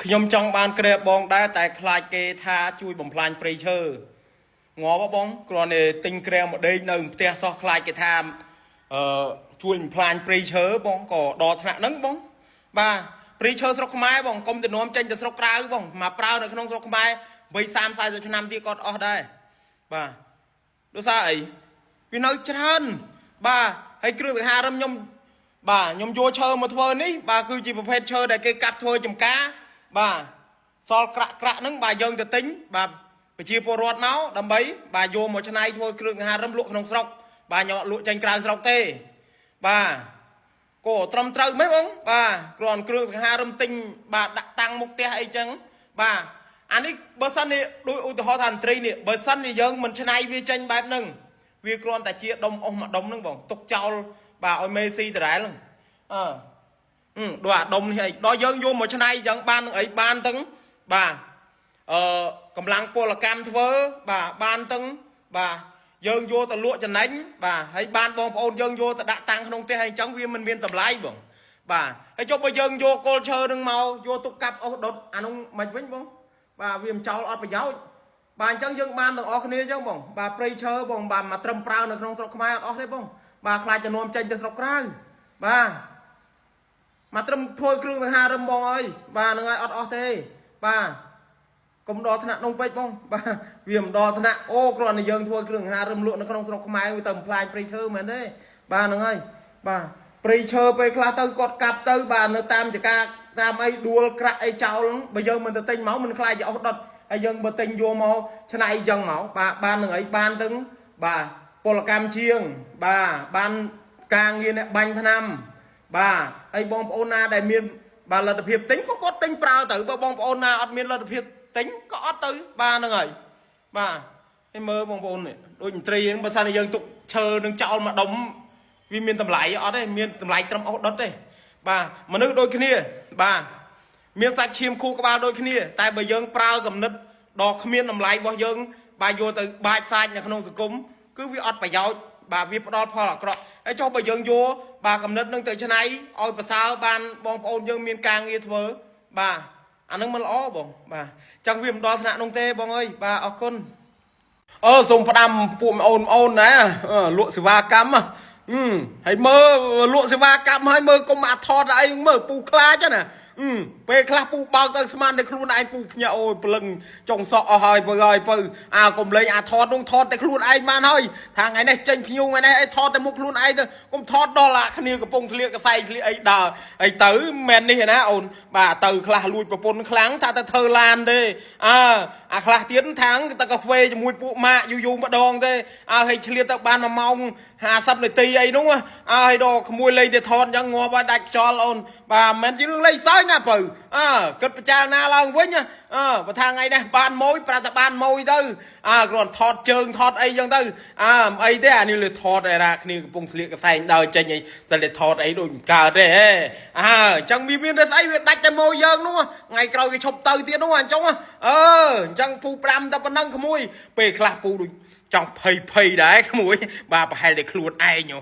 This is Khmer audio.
ខ្ញុំចង់បានក្រែបងដែរតែខ្លាចគេថាជួយបំផ្លាញព្រៃឈើងល់បងគ្រាន់តែទិញក្រែមកដេកនៅផ្ទះសោះខ្លាចគេថាជួយបំផ្លាញព្រៃឈើបងក៏ដល់ថ្នាក់ហ្នឹងបងបាទព្រៃឈើស្រុកខ្មែរបងកុំទៅនាំចេញទៅស្រុកក្រៅបងមកប្រើនៅក្នុងស្រុកខ្មែរវ័យ30 40ឆ្នាំទៀតក៏អស់ដែរបាទដោយសារអីវានៅច្រើនបាទហើយគ្រឿងសង្ហារឹមខ្ញុំបាទខ្ញុំយកឈើមកធ្វើនេះបាទគឺជាប្រភេទឈើដែលគេកាប់ធ្វើចំការបាទសល់ក្រាក់ហ្នឹងបាទយើងទៅទិញបាទប្រជាពលរដ្ឋមកដើម្បីបាទយកមកច្នៃធ្វើគ្រឿងអាហាររឹមលក់ក្នុងស្រុកបាទញ៉ាំលក់ចេញក្រៅស្រុកទេបាទក៏ត្រឹមត្រូវមែនបងបាទគ្រាន់គ្រឿងសង្ហារឹមទិញបាទដាក់តាំងមុខផ្ទះអីចឹងបាទអានេះបើសិននេះដូចឧទាហរណ៍ថាអន្ត្រីនេះបើសិននេះយើងមិនច្នៃវាចេញបែបហ្នឹងវាគ្រាន់តែជាដុំអស់មួយដុំហ្នឹងបងទុកចោលបាទឲ្យមេស៊ីដដែលហ្នឹងដូចអាដុំនេះអីដល់យើងយកមកច្នៃចឹងបាននឹងអីបានទាំងបាទកម្លាំងពលកម្មធ្វើបាទបានទាំងបាទយើងយកទៅលក់ចំណេញបាទហើយបានបងប្អូនយើងយកទៅដាក់តាំងក្នុងផ្ទះអីចឹងវាមិនមានតម្លៃបងបាទហើយចុះបើយើងយកគល់ឈើនឹងមកយកទុកកាប់អស់ដុតអានោះមិនវិញបងបាទវាមិនចោលអត់ប្រយោជន៍បាទអញ្ចឹងយើងបានទាំងអស់គ្នាអញ្ចឹងបងបាទព្រៃឈើបងបាទមកត្រឹមប្រើនៅក្នុងស្រុកខ្មែរអត់អស់ទេបងបាទខ្លាចចំនួនចេញទៅស្រុកក្រៅបាទមកត្រឹមធ្វើគ្រឿងសង្ហារឹមបងអើយបាទហ្នឹងហើយអត់អស់ទេបាទកុំដល់ថ្នាក់នងពេជ្របងបាទវាមិនដល់ថ្នាក់អូគ្រាន់តែយើងធ្វើគ្រឿងសង្ហារឹមលក់នៅក្នុងស្រុកខ្មែរវាទៅបំផ្លាញព្រៃឈើមែនទេបាទហ្នឹងហើយបាទព្រៃឈើពេលខ្លះទៅគាត់កាប់ទៅបាទនៅតាមចកាតាមអីដួលក្រាក់អីចោលបើយើងមិនទៅទិញមកមិនខ្លាចជាអស់ដុតហើយយើងបើទិញយកមកច្នៃចឹងមកបាទបាននឹងអីបានទាំងបាទពលកម្មជាងបាទបានការងារអ្នកបាញ់ថ្នាំបាទហើយបងប្អូនណាដែលមានបាទលទ្ធភាពទិញក៏គាត់ទិញប្រើទៅបើបងប្អូនណាអត់មានលទ្ធភាពទិញក៏អត់ទៅបាទហ្នឹងហើយបាទហើយមើលបងប្អូននេះដូចមន្ត្រីហ្នឹងបើសិនជាយើងទុកឈើនឹងចោលមកដុំវាមានតម្លៃអត់ទេមានតម្លៃត្រឹមអស់ដុតទេបាទមនុស្សដូចគ្នាបាទមានសាច់ឈាមខួរក្បាលដូចគ្នាតែបើយើងប្រើគំនិតដ៏គ្មានតម្លៃរបស់យើងបាទយកទៅបាចសាច់នៅក្នុងសង្គមគឺវាអត់ប្រយោជន៍បាទវាផ្ដល់ផលអាក្រក់ហើយចុះបើយើងយកបាទគំនិតនឹងទៅច្នៃឲ្យប្រសើរបានបងប្អូនយើងមានការងារធ្វើបាទអានឹងមិនល្អបងបាទចឹងវាមិនដល់ថ្នាក់នោះទេបងអើយបាទអរគុណសូមផ្ដាំពួកអូនណាលក់សេវាកម្មហើយមើលលក់សេវាកម្មហើយមើលកុំអាថតអីមើលពូខ្លាចណាពេលខ្លះពូបោកទៅស្មានតែខ្លួនឯងពូភ្ញាក់អូយព្រលឹងចុងសក់អស់ហើយពៅកុំលេងអាថតនោះថតតែខ្លួនឯងបានហើយថាថ្ងៃនេះចេញភ្ញៀវថ្ងៃនេះអីថតតែមុខខ្លួនឯងទៅកុំថតដល់អាគ្នាកំពុងធ្លាកកសែងធ្លាកអីដើរអីទៅមែននេះណាអូនបាទទៅខ្លះលួចប្រពន្ធខ្លាំងថាទៅធ្វើឡានទេអាខ្លះទៀតថាងទៅកាហ្វេជាមួយពួកម៉ាក់យូរម្ដងទេហើយឆ្លៀតទៅបាន1ម៉ោង50នាទីអីនោះហើយដល់ក្មួយលេងទៅថតអញ្ចឹងងាប់ហើយដាច់ខ្យល់អូនបាទមិនមែនជារឿងលេងសើចណាបើគិតពិចារណាឡើងវិញបើថាថ្ងៃនេះបានម៉ួយប្រាប់តែបានម៉ួយទៅគ្រាន់ថតជើងថតអីចឹងទៅអីទេអានេះលើថតឯណាគ្នាកំពុងស្លៀកកសែងដើរចេញអីតែលេថតអីដូចមិនកើតទេអញ្ចឹងវាមានតែស្អីវាដាច់តែម៉ួយយើងនោះថ្ងៃក្រោយគេឈប់ទៅទៀតនោះអញ្ចឹងអញ្ចឹងពូ5តែប៉ុណ្ណឹងក្មួយពេលខ្លះពូដូចចង់ភ័យដែរក្មួយបាទប្រហែលតែខ្លួនឯង